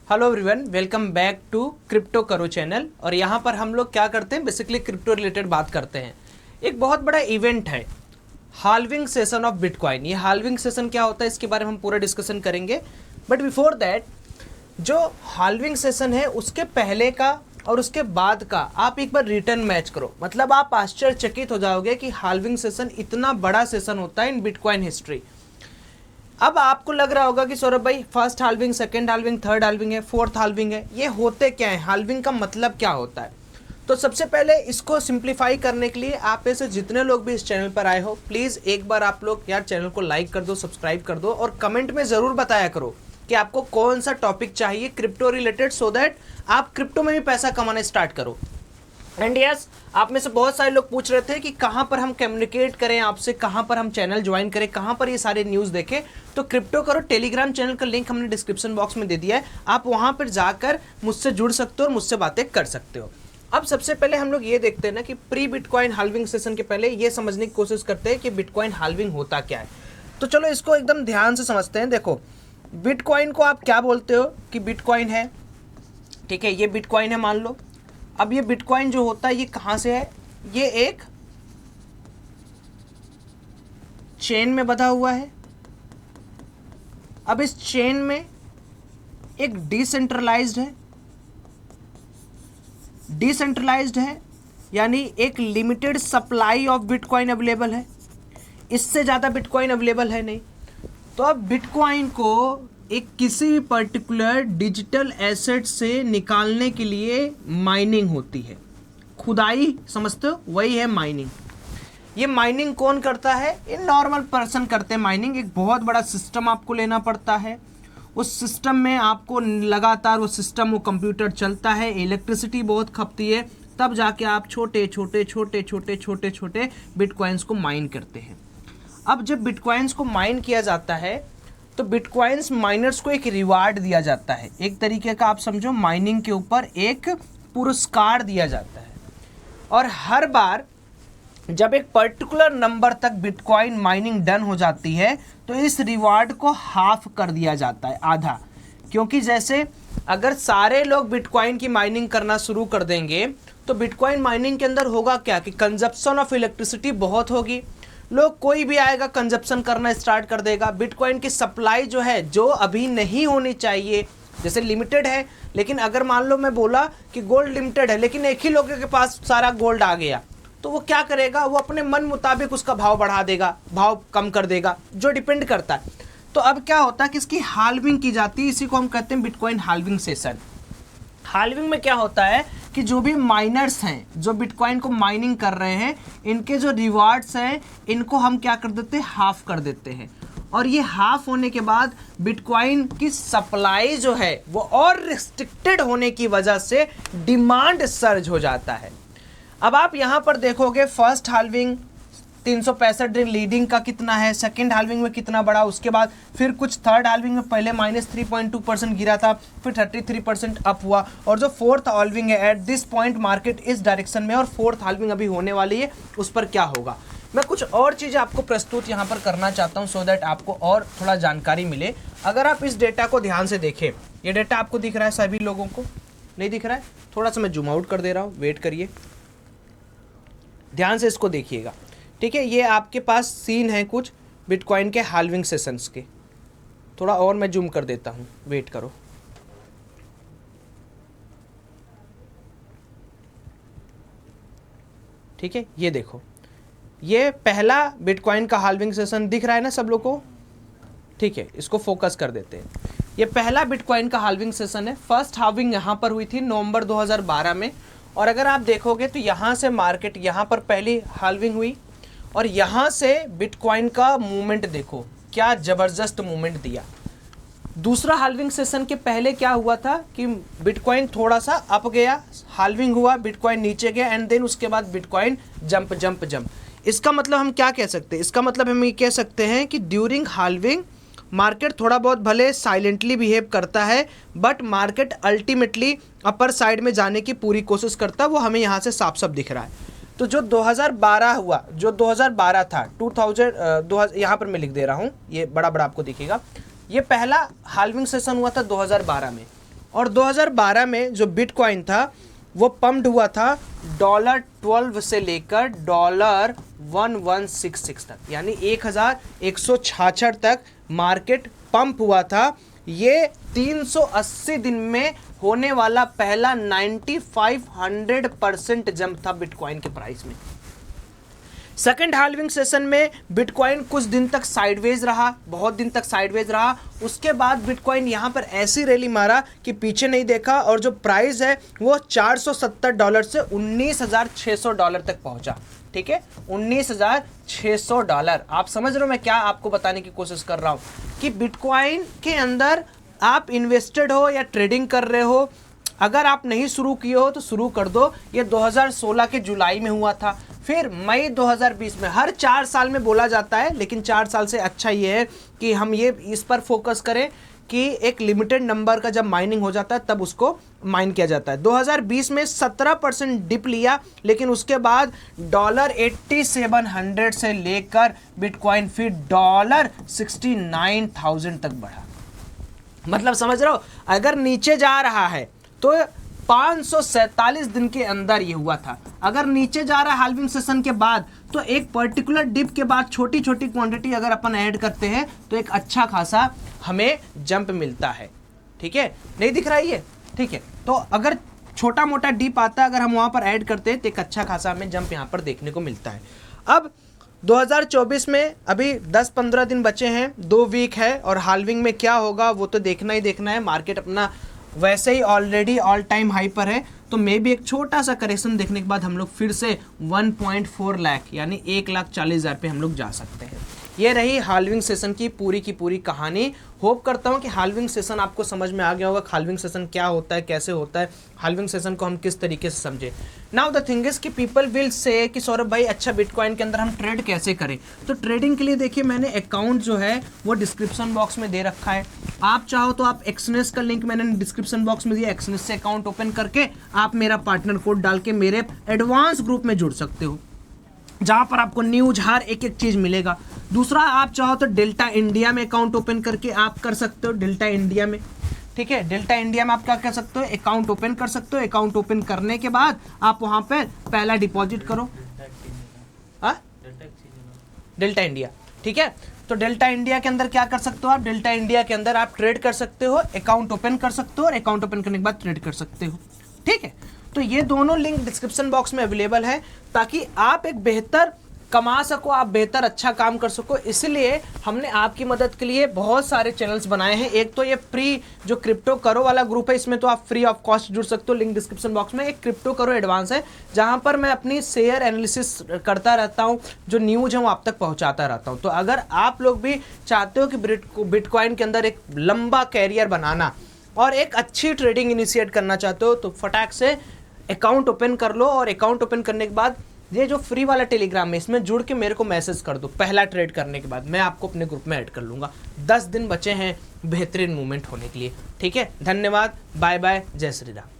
Hello everyone, welcome back to crypto करो चैनल। और यहाँ पर हम लोग क्या करते हैं, बेसिकली क्रिप्टो रिलेटेड बात करते हैं। एक बहुत बड़ा इवेंट है हाल्विंग सेशन ऑफ बिटकॉइन। ये हाल्विंग सेशन क्या होता है इसके बारे में हम पूरा डिस्कशन करेंगे। बट बिफोर दैट, जो हाल्विंग सेशन है उसके पहले का और उसके बाद का आप एक बार रिटर्न मैच करो, मतलब आप आश्चर्यचकित हो जाओगे कि हाल्विंग सेशन इतना बड़ा सेशन होता है इन बिटकॉइन हिस्ट्री। अब आपको लग रहा होगा कि सौरभ भाई, first halving, second halving, third halving है, फोर्थ हाल्विंग है, ये होते क्या है, हाल्विंग का मतलब क्या होता है। तो सबसे पहले इसको सिंप्लीफाई करने के लिए आप में से जितने लोग भी इस चैनल पर आए हो, प्लीज़ एक बार आप लोग यार चैनल को लाइक कर दो, सब्सक्राइब कर दो और कमेंट में ज़रूर बताया करो कि आपको कौन सा टॉपिक चाहिए क्रिप्टो रिलेटेड, सो दैट आप क्रिप्टो में भी पैसा कमाना स्टार्ट करो। एंड यस, आप में से बहुत सारे लोग पूछ रहे थे कि कहाँ पर हम कम्युनिकेट करें आपसे, कहाँ पर हम चैनल ज्वाइन करें, कहाँ पर ये सारे न्यूज़ देखें। तो क्रिप्टो करो टेलीग्राम चैनल का लिंक हमने डिस्क्रिप्शन बॉक्स में दे दिया है, आप वहाँ पर जाकर मुझसे जुड़ सकते हो और मुझसे बातें कर सकते हो। अब सबसे पहले हम लोग ये देखते हैं ना कि प्री बिटकॉइन हाल्विंग सेशन के पहले ये समझने की कोशिश करते हैं कि बिटकॉइन हाल्विंग होता क्या है। तो चलो इसको एकदम ध्यान से समझते हैं। देखो, बिटकॉइन को आप क्या बोलते हो कि बिटकॉइन है, ठीक है, ये बिटकॉइन है मान लो। अब ये बिटकॉइन जो होता है ये कहाँ से है, ये एक चेन में बंधा हुआ है। अब इस चेन में एक डिसेंट्रलाइज्ड है, यानी एक limited supply of bitcoin available है, इससे ज़्यादा बिटकॉइन अवेलेबल है नहीं। तो अब बिटकॉइन को एक किसी भी पर्टिकुलर डिजिटल एसेट से निकालने के लिए माइनिंग होती है, खुदाई समझते हो, वही है माइनिंग। ये माइनिंग कौन करता है, ये नॉर्मल पर्सन करते हैं माइनिंग। एक बहुत बड़ा सिस्टम आपको लेना पड़ता है, उस सिस्टम में आपको लगातार वो सिस्टम, वो कंप्यूटर चलता है, इलेक्ट्रिसिटी बहुत खपती है, तब जाके आप छोटे छोटे बिटकॉइंस को माइन करते हैं। अब जब बिटकॉइंस को माइन किया जाता है तो बिटकॉइंस माइनर्स को एक रिवार्ड दिया जाता है, एक तरीके का आप समझो माइनिंग के ऊपर एक पुरस्कार दिया जाता है। और हर बार जब एक पर्टिकुलर नंबर तक बिटकॉइन माइनिंग डन हो जाती है तो इस रिवार्ड को हाफ कर दिया जाता है, आधा। क्योंकि जैसे अगर सारे लोग बिटकॉइन की माइनिंग करना शुरू कर देंगे तो बिटकॉइन माइनिंग के अंदर होगा क्या कि कंजप्शन ऑफ इलेक्ट्रिसिटी बहुत होगी, लोग कोई भी आएगा कंजप्शन करना स्टार्ट कर देगा। बिटकॉइन की सप्लाई जो है, जो अभी नहीं होनी चाहिए, जैसे लिमिटेड है, लेकिन अगर मान लो मैं बोला कि गोल्ड लिमिटेड है लेकिन एक ही लोगों के पास सारा गोल्ड आ गया, तो वो क्या करेगा, वो अपने मन मुताबिक उसका भाव बढ़ा देगा, भाव कम कर देगा, जो डिपेंड करता है। तो अब क्या होता है कि इसकी हाल्विंग की जाती है, इसी को हम कहते हैं बिटकॉइन हाल्विंग सेशन। हाल्विंग में क्या होता है कि जो भी माइनर्स हैं, जो बिटकॉइन को माइनिंग कर रहे हैं, इनके जो रिवार्ड्स हैं इनको हम क्या कर देते हैं, हाफ कर देते हैं। और ये हाफ होने के बाद बिटकॉइन की सप्लाई जो है वो और रिस्ट्रिक्टेड होने की वजह से डिमांड सर्ज हो जाता है। अब आप यहाँ पर देखोगे फर्स्ट हाल्विंग 365 दिन लीडिंग का कितना है, सेकंड हाल्विंग में कितना बढ़ा, उसके बाद फिर कुछ थर्ड हाल्विंग में पहले -3.2% गिरा था, फिर 33% अप हुआ, और जो फोर्थ हाल्विंग है एट दिस पॉइंट मार्केट इस डायरेक्शन में, और फोर्थ हाल्विंग अभी होने वाली है, उस पर क्या होगा। मैं कुछ और चीज़ें आपको प्रस्तुत यहाँ पर करना चाहता हूँ सो दैट आपको और थोड़ा जानकारी मिले। अगर आप इस डेटा को ध्यान से देखें, ये डेटा आपको दिख रहा है, सभी लोगों को नहीं दिख रहा है, थोड़ा सा मैं जूम आउट कर दे रहा हूँ, वेट करिए, ध्यान से इसको देखिएगा, ठीक है। ये आपके पास सीन है कुछ बिटकॉइन के हाल्विंग सेशंस के, थोड़ा और मैं जूम कर देता हूँ, वेट करो। ठीक है, ये देखो, ये पहला बिटकॉइन का हाल्विंग सेशन दिख रहा है ना सब लोग को, ठीक है, इसको फोकस कर देते हैं। ये पहला बिटकॉइन का हाल्विंग सेशन है। फर्स्ट हाल्विंग यहाँ पर हुई थी नवंबर 2012 में, और अगर आप देखोगे तो यहाँ से मार्केट, यहाँ पर पहली हाल्विंग हुई और यहाँ से बिटकॉइन का मूवमेंट देखो, क्या ज़बरदस्त मूवमेंट दिया। दूसरा हाल्विंग सेशन के पहले क्या हुआ था कि बिटकॉइन थोड़ा सा अप गया, हाल्विंग हुआ, बिटकॉइन नीचे गया, एंड देन उसके बाद बिटकॉइन जंप। इसका मतलब हम क्या कह सकते हैं, इसका मतलब हम ये कह सकते हैं कि ड्यूरिंग हाल्विंग मार्केट थोड़ा बहुत भले साइलेंटली बिहेव करता है, but market ultimately upper side में जाने की पूरी कोशिश करता है, वो हमें यहाँ से साफ साफ दिख रहा है। तो जो 2012 हुआ, जो 2012 था, 2000 यहाँ पर मैं लिख दे रहा हूँ, ये बड़ा बड़ा आपको दिखेगा, ये पहला हाल्विंग सेशन हुआ था 2012 में। और 2012 में जो बिटकॉइन था वो पम्प्ड हुआ था $12 से लेकर $1166 तक, यानी 1166 तक मार्केट पंप हुआ था। ये 380 दिन में होने वाला पहला 9500% जंप था बिटकॉइन के प्राइस में। सेकेंड हाल्विंग सेशन में बिटकॉइन कुछ दिन तक साइडवेज रहा, बहुत दिन तक साइडवेज रहा। उसके बाद बिटकॉइन यहाँ पर ऐसी रैली मारा कि पीछे नहीं देखा और जो प्राइस है वो $470 से $19,600 तक पहुंचा। ठीक है, $19,600। आप समझ रहे हो मैं क्या आपको बताने की कोशिश कर रहा हूँ कि बिटकॉइन के अंदर आप इन्वेस्टेड हो या ट्रेडिंग कर रहे हो, अगर आप नहीं शुरू किए हो तो शुरू कर दो। ये 2016 के जुलाई में हुआ था, फिर मई 2020 में। हर 4 साल में बोला जाता है, लेकिन 4 साल से अच्छा ये है कि हम ये इस पर फोकस करें कि एक लिमिटेड नंबर का जब माइनिंग हो जाता है तब उसको माइन किया जाता है। 2020 में 17% डिप लिया, लेकिन उसके बाद $8700 से लेकर बिटकॉइन फिर $69,000 तक बढ़ा। मतलब समझ रहे हो, अगर नीचे जा रहा है तो 547 दिन के अंदर ये हुआ था। अगर नीचे जा रहा है हाल्विंग सेशन के बाद, तो एक पर्टिकुलर डिप के बाद छोटी छोटी क्वांटिटी अगर अपन ऐड करते हैं तो एक अच्छा खासा हमें जंप मिलता है। ठीक है, नहीं दिख रहा है ये? ठीक है, तो अगर छोटा मोटा डिप आता है, अगर हम वहाँ पर ऐड करते हैं तो एक अच्छा खासा हमें जंप यहाँ पर देखने को मिलता है। अब 2024 में अभी 10-15 दिन बचे हैं, 2 वीक है, और हाल्विंग में क्या होगा वो तो देखना ही देखना है। मार्केट अपना वैसे ही ऑलरेडी ऑल टाइम हाई पर है, तो मे भी एक छोटा सा करेक्शन देखने के बाद हम लोग फिर से 1.4 लाख यानी 1,40,000 पे हम लोग जा सकते हैं। ये रही हाल्विंग सेशन की पूरी कहानी। होप करता हूँ कि हाल्विंग सेशन आपको समझ में आ गया होगा। हाल्विंग सेशन क्या होता है, कैसे होता है, हाल्विंग सेशन को हम किस तरीके से समझे। नाउ द थिंग इज कि पीपल विल से कि सौरभ भाई अच्छा बिटकॉइन के अंदर हम ट्रेड कैसे करें। तो ट्रेडिंग के लिए देखिए मैंने अकाउंट जो है वो डिस्क्रिप्शन बॉक्स में दे रखा है। आप चाहो तो आप एक्सनेस का लिंक मैंने डिस्क्रिप्शन बॉक्स में दिया, एक्सनेस से अकाउंट ओपन करके आप मेरा पार्टनर कोड डाल के मेरे एडवांस ग्रुप में जुड़ सकते हो, जहां पर आपको न्यूज हर एक चीज मिलेगा। दूसरा, आप चाहो तो डेल्टा इंडिया में अकाउंट ओपन करके आप कर सकते हो, डेल्टा इंडिया में। ठीक है, डेल्टा इंडिया में आप क्या कर सकते हो, अकाउंट ओपन कर सकते हो। अकाउंट ओपन करने के बाद आप वहां पर पहला डिपॉजिट करो। डेल्टा इंडिया, ठीक है। तो डेल्टा इंडिया के अंदर क्या कर सकते हो आप, डेल्टा इंडिया के अंदर आप ट्रेड कर सकते हो, अकाउंट ओपन कर सकते हो और अकाउंट ओपन करने के बाद ट्रेड कर सकते हो। ठीक है, तो ये दोनों लिंक डिस्क्रिप्शन बॉक्स में अवेलेबल है, ताकि आप एक बेहतर कमा सको, आप बेहतर अच्छा काम कर सको। इसलिए हमने आपकी मदद के लिए बहुत सारे चैनल्स बनाए हैं। एक तो ये फ्री जो क्रिप्टो करो वाला ग्रुप है, इसमें तो आप फ्री ऑफ कॉस्ट जुड़ सकते हो, लिंक डिस्क्रिप्शन बॉक्स में। एक क्रिप्टो करो एडवांस है, जहां पर मैं अपनी शेयर एनालिसिस करता रहता हूं, जो न्यूज है वो आप तक पहुंचाता रहता हूं। तो अगर आप लोग भी चाहते हो कि बिटकॉइन के अंदर एक लंबा कैरियर बनाना और एक अच्छी ट्रेडिंग इनिशिएट करना चाहते हो, तो फटाक से अकाउंट ओपन कर लो, और अकाउंट ओपन करने के बाद ये जो फ्री वाला टेलीग्राम है इसमें जुड़ के मेरे को मैसेज कर दो। पहला ट्रेड करने के बाद मैं आपको अपने ग्रुप में ऐड कर लूँगा। 10 दिन बचे हैं बेहतरीन मूवमेंट होने के लिए। ठीक है, धन्यवाद, बाय बाय, जय श्री राम।